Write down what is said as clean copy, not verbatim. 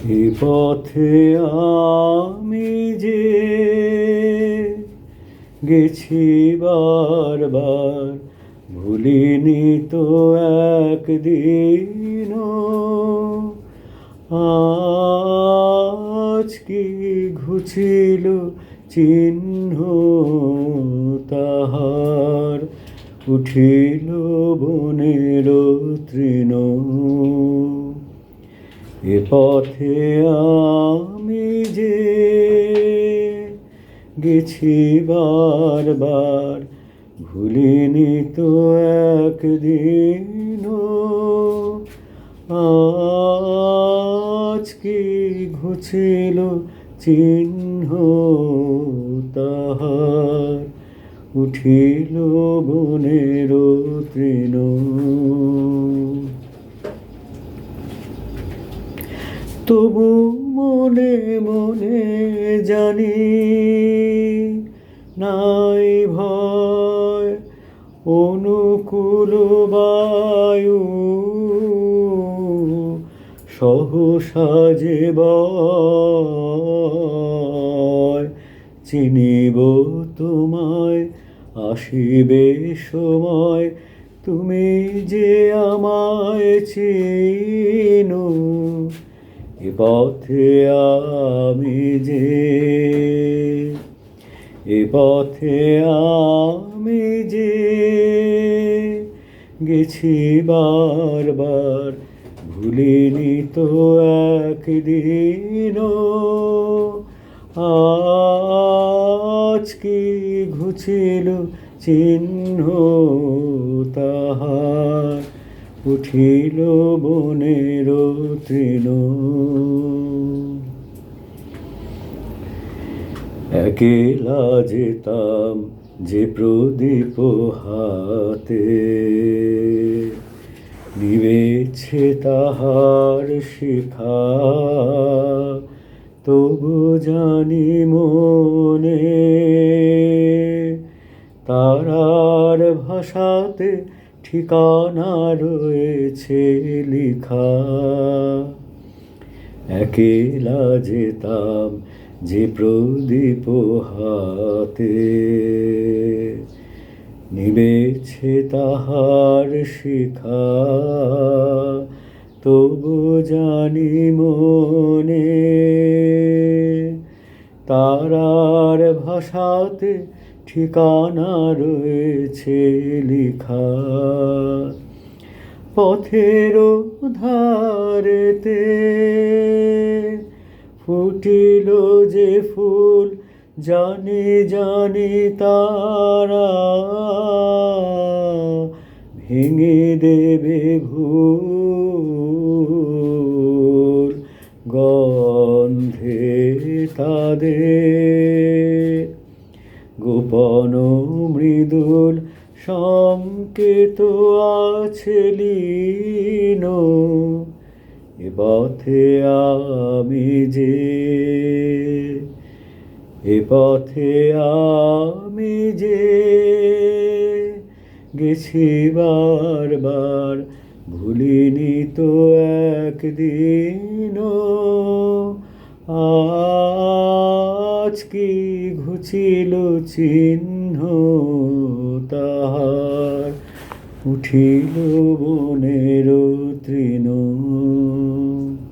এ পথে আমি যে গেছি বারবার, ভুলিনি তো একদিনও। আজ কি ঘুচিল চিহ্ন তাহার, উঠিল বনের তৃণ। এ পথে আমি যে গেছি বারবার, ভুলিনি তো একদিনও। আজ কি ঘুচিল চিহ্ন তাহার, উঠিল বনের তৃণ। তবু মনে মনে জানি নাই ভয়, অনুকূল বায়ু সহসা যে বয়। চিনিব তোমায়, আসিবে সময়, তুমি যে আমায় চিনো। এ পথে আমি যে, এ পথে আমি যে গেছি বারবার, ভুলিনি তো একদিনও। আজ কি ঘুচিল চিহ্ন তাহার, উঠিল বনের তৃণ। একেলা যেতাম যে প্রদীপ হাতে, নিবেছে তাহার শিখা। তবু জানি মনে তারার ভাষাতে ঠিকানা রয়েছে লিখা। একেলা যেতাম যে প্রদীপ হাতে, নিবেছে তাহার শিখা। তবু জানি মনে তারার ভাষাতে ঠিকানা রয়েছে লিখা। পথের ধারেতে ফুটিল যে ফুল, জানি জানি তারা ভেঙে দেবে ভুল। গন্ধে তাদের গোপন মৃদুল সংকেত আছে লীন। এ পথে আমি যে, এ পথে আমি যে গেছি বারবার, ভুলিনি তো একদিনও। আজ কি ঘুচিল চিহ্ন তাহার, উঠিল বনের